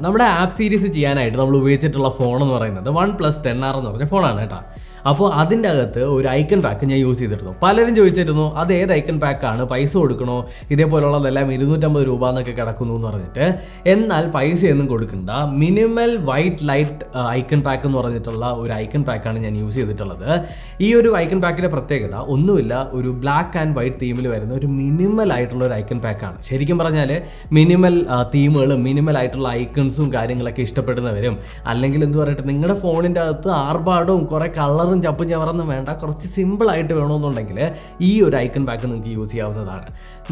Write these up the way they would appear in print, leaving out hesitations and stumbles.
നമ്മുടെ app series ചെയ്യാനായിട്ട് നമ്മൾ ഉപയോഗിച്ചിട്ടുള്ള ഫോൺ എന്ന് പറയുന്നത് OnePlus 10R എന്ന് പറഞ്ഞ ഫോണാണ് കേട്ടോ. അപ്പോൾ അതിൻ്റെ അകത്ത് ഒരു ഐക്കൺ പാക്ക് ഞാൻ യൂസ് ചെയ്തിരുന്നു. പലരും ചോദിച്ചിരുന്നു അത് ഏത് ഐക്കൺ പാക്കാണ്, പൈസ കൊടുക്കണോ, ഇതേപോലുള്ളതെല്ലാം 250 രൂപ എന്നൊക്കെ കിടക്കുന്നു എന്ന് പറഞ്ഞിട്ട്. എന്നാൽ പൈസയൊന്നും കൊടുക്കണ്ട, minimal white light icon pack എന്ന് പറഞ്ഞിട്ടുള്ള ഒരു ഐക്കൺ പാക്കാണ് ഞാൻ യൂസ് ചെയ്തിട്ടുള്ളത്. ഈ ഒരു ഐക്കൺ പാക്കിൻ്റെ പ്രത്യേകത ഒന്നുമില്ല, ഒരു ബ്ലാക്ക് ആൻഡ് വൈറ്റ് തീമിൽ വരുന്ന ഒരു മിനിമൽ ആയിട്ടുള്ള ഒരു ഐക്കൺ പാക്കാണ്. ശരിക്കും പറഞ്ഞാൽ മിനിമൽ തീമുകളും മിനിമൽ ആയിട്ടുള്ള ഐക്കൺസും കാര്യങ്ങളൊക്കെ ഇഷ്ടപ്പെടുന്നവരും, അല്ലെങ്കിൽ എന്ത് പറയട്ടെ, നിങ്ങളുടെ ഫോണിൻ്റെ അകത്ത് ആർഭാടവും കുറേ കളറും ചപ്പും ചവറൊന്നും വേണ്ട, കുറച്ച് സിമ്പിളായിട്ട് വേണമെന്നുണ്ടെങ്കിൽ ഈ ഒരു ഐക്കൺ പാക്ക് നിങ്ങൾക്ക് യൂസ് ചെയ്യാവുന്നതാണ്.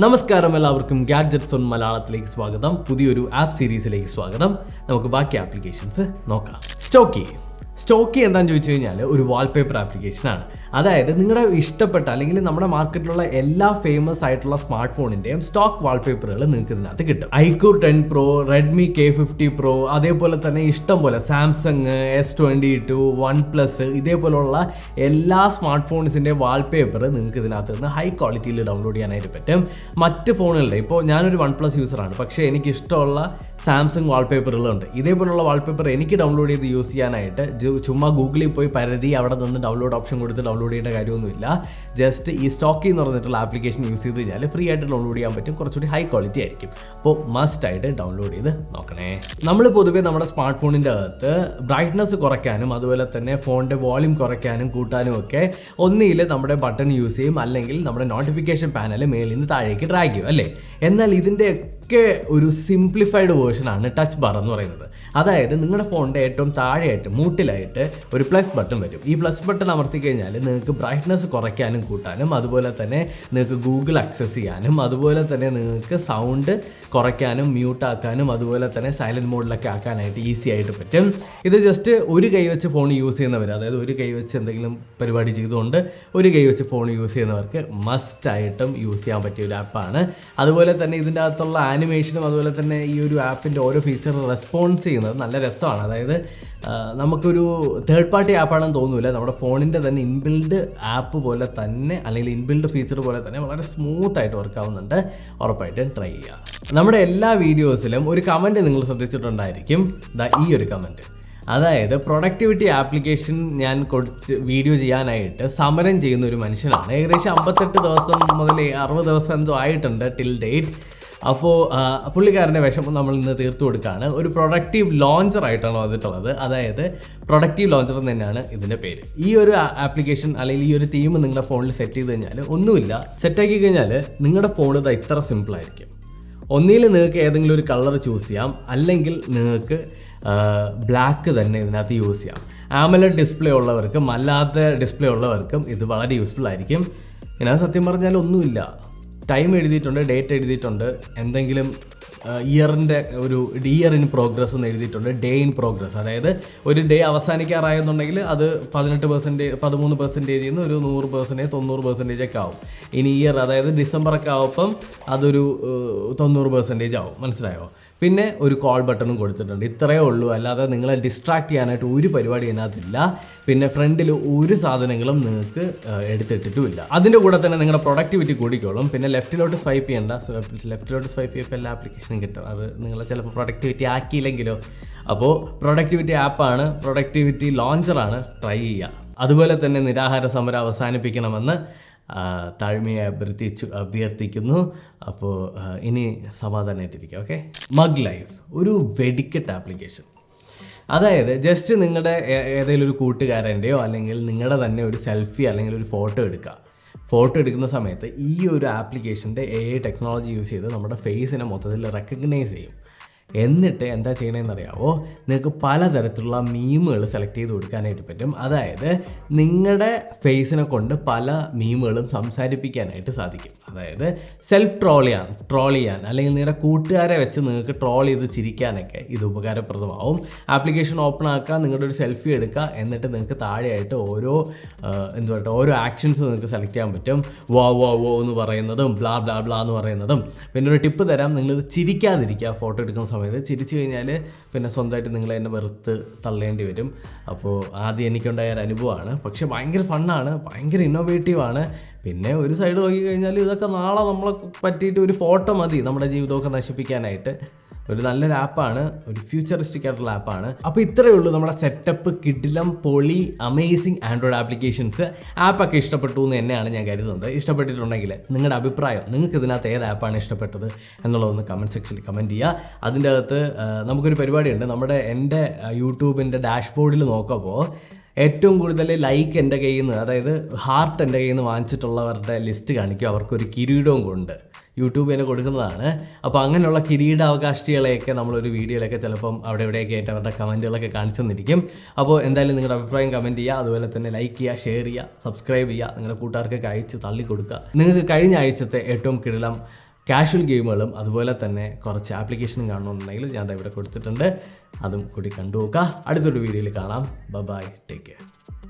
നമസ്കാരം, എല്ലാവർക്കും ഗാഡ്ജറ്റ്സ് ഓൺ മലയാളത്തിലേക്ക് സ്വാഗതം. പുതിയൊരു ആപ്പ് സീരീസിലേക്ക് സ്വാഗതം. നമുക്ക് ബാക്കി ആപ്ലിക്കേഷൻസ് നോക്കാം. സ്റ്റോക്കി എന്താണെന്ന് ചോദിച്ചു കഴിഞ്ഞാൽ ഒരു വാൾപേപ്പർ ആപ്ലിക്കേഷനാണ്. അതായത് നിങ്ങളുടെ ഇഷ്ടപ്പെട്ട അല്ലെങ്കിൽ നമ്മുടെ മാർക്കറ്റിലുള്ള എല്ലാ ഫേമസ് ആയിട്ടുള്ള സ്മാർട്ട് ഫോണിൻ്റെയും സ്റ്റോക്ക് വാൾപേപ്പറുകൾ നിങ്ങൾക്ക് ഇതിനകത്ത് കിട്ടും. iQOO 10 Pro, Redmi K50 Pro, അതേപോലെ തന്നെ ഇഷ്ടം പോലെ സാംസങ് S22, OnePlus, ഇതേപോലുള്ള എല്ലാ സ്മാർട്ട് ഫോൺസിൻ്റെ വാൾപേപ്പർ നിങ്ങൾക്ക് ഇതിനകത്ത് നിന്ന് ഹൈ ക്വാളിറ്റിയിൽ ഡൗൺലോഡ് ചെയ്യാനായിട്ട് പറ്റും. മറ്റ് ഫോണുകളുടെ, ഇപ്പോൾ ഞാനൊരു OnePlus യൂസറാണ്, പക്ഷേ എനിക്ക് ഇഷ്ടമുള്ള സാംസങ് വാൾപേപ്പറുകളുണ്ട്. ഇതേപോലുള്ള വാൾപേപ്പർ എനിക്ക് ഡൗൺലോഡ് ചെയ്ത് യൂസ് ചെയ്യാനായിട്ട് ചുമ്മാ ഗൂഗിളിൽ പോയി പരതി അവിടെ നിന്ന് ഡൗൺലോഡ് ഓപ്ഷൻ കൊടുത്ത് ഡൗൺലോഡ് ചെയ്യേണ്ട കാര്യമൊന്നുമില്ല. ജസ്റ്റ് ഈ സ്റ്റോക്കി എന്ന് പറഞ്ഞിട്ടുള്ള ആപ്ലിക്കേഷൻ യൂസ് ചെയ്ത് കഴിഞ്ഞാൽ ഫ്രീ ആയിട്ട് ഡൗൺലോഡ് ചെയ്യാൻ പറ്റും. കുറച്ചുകൂടി ഹൈ ക്വാളിറ്റി ആയിരിക്കും. അപ്പോൾ മസ്റ്റ് ആയിട്ട് ഡൗൺലോഡ് ചെയ്ത് നോക്കണേ. നമ്മൾ പൊതുവേ നമ്മുടെ സ്മാർട്ട് ഫോണിൻ്റെ അകത്ത് ബ്രൈറ്റ്നസ് കുറയ്ക്കാനും അതുപോലെ തന്നെ ഫോണിൻ്റെ വോളിയം കുറയ്ക്കാനും കൂട്ടാനും ഒക്കെ ഒന്നിയിൽ നമ്മുടെ ബട്ടൺ യൂസ് ചെയ്യും, അല്ലെങ്കിൽ നമ്മുടെ നോട്ടിഫിക്കേഷൻ പാനൽ മേലിൽ നിന്ന് താഴേക്ക് ഡ്രാഗ് ചെയ്യും, അല്ലേ? എന്നാൽ ഇതിൻ്റെ ഒക്കെ ഒരു സിംപ്ലിഫൈഡ് വേർഷനാണ് ടച്ച് ബാർ എന്ന് പറയുന്നത്. അതായത് നിങ്ങളുടെ ഫോണിൻ്റെ ഏറ്റവും താഴെയായിട്ട് മൂട്ടിലായിട്ട് ഒരു പ്ലസ് ബട്ടൺ വരും. ഈ പ്ലസ് ബട്ടൺ അമർത്തി കഴിഞ്ഞാൽ നിങ്ങൾക്ക് ബ്രൈറ്റ്നസ് കുറയ്ക്കാനും കൂട്ടാനും, അതുപോലെ തന്നെ നിങ്ങൾക്ക് ഗൂഗിൾ ആക്സസ് ചെയ്യാനും, അതുപോലെ തന്നെ നിങ്ങൾക്ക് സൗണ്ട് കുറയ്ക്കാനും മ്യൂട്ടാക്കാനും, അതുപോലെ തന്നെ സൈലൻറ്റ് മോഡിലൊക്കെ ആക്കാനായിട്ട് ഈസി ആയിട്ട് പറ്റും. ഇത് ജസ്റ്റ് ഒരു കൈ വെച്ച് ഫോൺ യൂസ് ചെയ്യുന്നവർ, അതായത് ഒരു കൈ വെച്ച് എന്തെങ്കിലും പരിപാടി ചെയ്തുകൊണ്ട് ഒരു കൈ വെച്ച് ഫോൺ യൂസ് ചെയ്യുന്നവർക്ക് മസ്റ്റായിട്ടും യൂസ് ചെയ്യാൻ പറ്റിയ ഒരു ആപ്പാണ്. അതുപോലെ തന്നെ ഇതിൻ്റെ അകത്തുള്ള ആനിമേഷനും അതുപോലെ തന്നെ ഈ ഒരു ആപ്പിൻ്റെ ഓരോ ഫീച്ചർ റെസ്പോൺസ് ചെയ്യുന്നത് നല്ല രസമാണ്. അതായത് നമുക്കൊരു തേർഡ് പാർട്ടി ആപ്പാണെന്ന് തോന്നില്ല, നമ്മുടെ ഫോണിൻ്റെ തന്നെ ഇൻബിൽഡ് ആപ്പ് പോലെ തന്നെ, അല്ലെങ്കിൽ ഇൻബിൽഡ് ഫീച്ചർ പോലെ തന്നെ വളരെ സ്മൂത്ത് ആയിട്ട് വർക്ക് ആവുന്നുണ്ട്. ഉറപ്പായിട്ടും ട്രൈ ചെയ്യുക. നമ്മുടെ എല്ലാ വീഡിയോസിലും ഒരു കമൻറ്റ് നിങ്ങൾ ശ്രദ്ധിച്ചിട്ടുണ്ടായിരിക്കും, ഈ ഒരു കമൻറ്റ്. അതായത് പ്രൊഡക്ടിവിറ്റി ആപ്ലിക്കേഷൻ ഞാൻ വീഡിയോ ചെയ്യാനായിട്ട് സമരം ചെയ്യുന്ന ഒരു മനുഷ്യനാണ്. ഏകദേശം 58 ദിവസം മുതൽ 60 ദിവസം എന്തോ ആയിട്ടുണ്ട് ടിൽ ഡേറ്റ്. അപ്പോൾ പുള്ളിക്കാരൻ്റെ വിഷമം നമ്മൾ ഇന്ന് തീർത്തു കൊടുക്കുകയാണ്. ഒരു പ്രൊഡക്റ്റീവ് ലോഞ്ചർ ആയിട്ടാണ് വന്നിട്ടുള്ളത്. അതായത് പ്രൊഡക്റ്റീവ് ലോഞ്ചർ എന്ന് തന്നെയാണ് ഇതിൻ്റെ പേര്. ഈ ഒരു ആപ്ലിക്കേഷൻ അല്ലെങ്കിൽ ഈ ഒരു തീം നിങ്ങളുടെ ഫോണിൽ സെറ്റ് ചെയ്ത് കഴിഞ്ഞാൽ ഒന്നുമില്ല, സെറ്റാക്കി കഴിഞ്ഞാൽ നിങ്ങളുടെ ഫോൺ ഇത് ഇത്ര സിമ്പിളായിരിക്കും. ഒന്നിൽ നിങ്ങൾക്ക് ഏതെങ്കിലും ഒരു കളർ ചൂസ് ചെയ്യാം, അല്ലെങ്കിൽ നിങ്ങൾക്ക് ബ്ലാക്ക് തന്നെ ഇതിനകത്ത് യൂസ് ചെയ്യാം. AMOLED ഡിസ്പ്ലേ ഉള്ളവർക്കും അല്ലാത്ത ഡിസ്പ്ലേ ഉള്ളവർക്കും ഇത് വളരെ യൂസ്ഫുൾ ആയിരിക്കും. ഇതിനകത്ത് സത്യം പറഞ്ഞാൽ ഒന്നുമില്ല, ടൈം എഴുതിയിട്ടുണ്ട്, ഡേറ്റ് എഴുതിയിട്ടുണ്ട്, എന്തെങ്കിലും ഇയറിൻ്റെ ഒരു ഇയർ ഇൻ പ്രോഗ്രസ് എന്ന് എഴുതിയിട്ടുണ്ട്, ഡേ ഇൻ പ്രോഗ്രസ്. അതായത് ഒരു ഡേ അവസാനിക്കാറായെന്നുണ്ടെങ്കിൽ അത് 18%, 13% നിന്ന് ഒരു 100%, 90% ഒക്കെ ആവും. ഇനി ഇയർ, അതായത് ഡിസംബറൊക്കെ ആവുമ്പം അതൊരു 90% ആവും. മനസ്സിലായോ? പിന്നെ ഒരു കോൾ ബട്ടണും കൊടുത്തിട്ടുണ്ട്. ഇത്രയേ ഉള്ളൂ, അല്ലാതെ നിങ്ങളെ ഡിസ്ട്രാക്ട് ചെയ്യാനായിട്ട് ഒരു പരിപാടി അതിനകത്തില്ല. പിന്നെ ഫ്രണ്ടിൽ ഒരു സാധനങ്ങളും നിങ്ങൾക്ക് എടുത്തിട്ടിട്ടുമില്ല. അതിൻ്റെ കൂടെ തന്നെ നിങ്ങളുടെ പ്രൊഡക്ടിവിറ്റി കൂടിക്കോളും. പിന്നെ ലെഫ്റ്റിലോട്ട് സ്വൈപ്പ് ചെയ്യേണ്ട, ലെഫ്റ്റിലോട്ട് സ്വൈപ്പ് ചെയ്യുമ്പോൾ എല്ലാ ആപ്ലിക്കേഷനും കിട്ടും. അത് നിങ്ങൾ ചിലപ്പോൾ പ്രൊഡക്ടിവിറ്റി ആക്കിയില്ലെങ്കിലോ. അപ്പോൾ പ്രൊഡക്ടിവിറ്റി ആപ്പാണ്, പ്രൊഡക്ടിവിറ്റി ലോഞ്ചറാണ്, ട്രൈ ചെയ്യുക. അതുപോലെ തന്നെ നിരാഹാര സമരം അവസാനിപ്പിക്കണമെന്ന് താഴ്മയെ അഭ്യർത്ഥിക്കുന്നു. അപ്പോൾ ഇനി സമാധാനമായിട്ടിരിക്കുക. ഓക്കെ. മഗ് ലൈഫ് ഒരു വെടിക്കെട്ട് ആപ്ലിക്കേഷൻ. അതായത് ജസ്റ്റ് നിങ്ങളുടെ ഏതെങ്കിലും ഒരു കൂട്ടുകാരൻ്റെയോ അല്ലെങ്കിൽ നിങ്ങളുടെ തന്നെ ഒരു സെൽഫി അല്ലെങ്കിൽ ഒരു ഫോട്ടോ എടുക്കുക. ഫോട്ടോ എടുക്കുന്ന സമയത്ത് ഈ ഒരു ആപ്ലിക്കേഷൻ്റെ AI ടെക്നോളജി യൂസ് ചെയ്ത് നമ്മുടെ ഫേസിനെ മൊത്തത്തിൽ റെക്കഗ്നൈസ് ചെയ്യും. എന്നിട്ട് എന്താ ചെയ്യണമെന്ന് അറിയാമോ? നിങ്ങൾക്ക് പലതരത്തിലുള്ള മീമുകൾ സെലക്ട് ചെയ്ത് കൊടുക്കാനായിട്ട് പറ്റും. അതായത് നിങ്ങളുടെ ഫേസിനെ കൊണ്ട് പല മീമുകളും സംസാരിപ്പിക്കാനായിട്ട് സാധിക്കും. അതായത് സെൽഫ് ട്രോൾ ചെയ്യാൻ അല്ലെങ്കിൽ നിങ്ങളുടെ കൂട്ടുകാരെ വെച്ച് നിങ്ങൾക്ക് ട്രോൾ ചെയ്ത് ചിരിക്കാനൊക്കെ ഇത് ഉപകാരപ്രദമാവും. ആപ്ലിക്കേഷൻ ഓപ്പൺ ആക്കുക, നിങ്ങളുടെ ഒരു സെൽഫി എടുക്കുക, എന്നിട്ട് നിങ്ങൾക്ക് താഴെയായിട്ട് ഓരോ ആക്ഷൻസ് നിങ്ങൾക്ക് സെലക്ട് ചെയ്യാൻ പറ്റും. വോ എന്ന് പറയുന്നതും ബ്ലാ ബ്ലാ ബ്ലാ എന്ന് പറയുന്നതും. പിന്നെ ഒരു ടിപ്പ് തരാം, നിങ്ങളിത് ചിരിക്കാതിരിക്കുക. ഫോട്ടോ എടുക്കുന്ന സമയത്ത് ചിരിച്ചു കഴിഞ്ഞാൽ പിന്നെ സ്വന്തമായിട്ട് നിങ്ങൾ എന്നെ വെറുത്ത് തള്ളേണ്ടി വരും. അപ്പോൾ ആദ്യം എനിക്കുണ്ടായ ഒരു അനുഭവമാണ്, പക്ഷേ ഭയങ്കര ഫണ്ണാണ്, ഭയങ്കര ഇന്നോവേറ്റീവാണ്. പിന്നെ ഒരു സൈഡ് നോക്കി കഴിഞ്ഞാൽ ഇതൊക്കെ നാളെ നമ്മളെ പറ്റിയിട്ട് ഒരു ഫോട്ടോ മതി നമ്മുടെ ജീവിതമൊക്കെ നശിപ്പിക്കാനായിട്ട്. ഒരു നല്ലൊരു ആപ്പാണ്, ഒരു ഫ്യൂച്ചറിസ്റ്റിക് ആയിട്ടുള്ള ആപ്പാണ്. അപ്പോൾ ഇത്രയേ ഉള്ളൂ നമ്മുടെ സെറ്റപ്പ്, കിടിലം പൊളി അമേസിങ് ആൻഡ്രോയിഡ് ആപ്ലിക്കേഷൻസ്. ആപ്പൊക്കെ ഇഷ്ടപ്പെട്ടു എന്ന് തന്നെയാണ് ഞാൻ കരുതുന്നത്. ഇഷ്ടപ്പെട്ടിട്ടുണ്ടെങ്കിൽ നിങ്ങളുടെ അഭിപ്രായം, നിങ്ങൾക്ക് ഇതിനകത്ത് ഏത് ആപ്പാണ് ഇഷ്ടപ്പെട്ടത് എന്നുള്ളതൊന്ന് കമൻറ്റ് സെക്ഷനിൽ കമൻറ്റ് ചെയ്യുക. അതിൻ്റെ അകത്ത് നമുക്കൊരു പരിപാടിയുണ്ട്. എൻ്റെ യൂട്യൂബിൻ്റെ ഡാഷ്ബോർഡിൽ നോക്കുമ്പോൾ ഏറ്റവും കൂടുതൽ ലൈക്ക് എൻ്റെ കയ്യിൽ നിന്ന്, അതായത് ഹാർട്ട് എൻ്റെ കയ്യിൽ നിന്ന് വാങ്ങിച്ചിട്ടുള്ളവരുടെ ലിസ്റ്റ് കാണിക്കും. അവർക്കൊരു കിരീടവും കൊണ്ട് യൂട്യൂബ് തന്നെ കൊടുക്കുന്നതാണ്. അപ്പോൾ അങ്ങനെയുള്ള കിരീടാവകാശികളെയൊക്കെ നമ്മളൊരു വീഡിയോയിലൊക്കെ ചിലപ്പം അവിടെ എവിടെയൊക്കെ ആയിട്ട് അവരുടെ കമൻറ്റുകളൊക്കെ കാണിച്ചു തന്നിരിക്കും. അപ്പോൾ എന്തായാലും നിങ്ങളുടെ അഭിപ്രായം കമൻറ്റ് ചെയ്യുക, അതുപോലെ തന്നെ ലൈക്ക് ചെയ്യുക, ഷെയർ ചെയ്യുക, സബ്സ്ക്രൈബ് ചെയ്യുക, നിങ്ങളുടെ കൂട്ടുകാർക്കൊക്കെ അയച്ച് തള്ളിക്കൊടുക്കുക. നിങ്ങൾക്ക് കഴിഞ്ഞ ആഴ്ചത്തെ ഏറ്റവും കിടിലം കാഷ്വൽ ഗെയിമുകളും അതുപോലെ തന്നെ കുറച്ച് ആപ്ലിക്കേഷനും കാണണമെന്നുണ്ടെങ്കിൽ ഞാൻ ഇവിടെ കൊടുത്തിട്ടുണ്ട്. അതും കൂടി കണ്ടു നോക്കുക. അടുത്തൊരു വീഡിയോയിൽ കാണാം. Bye, take care.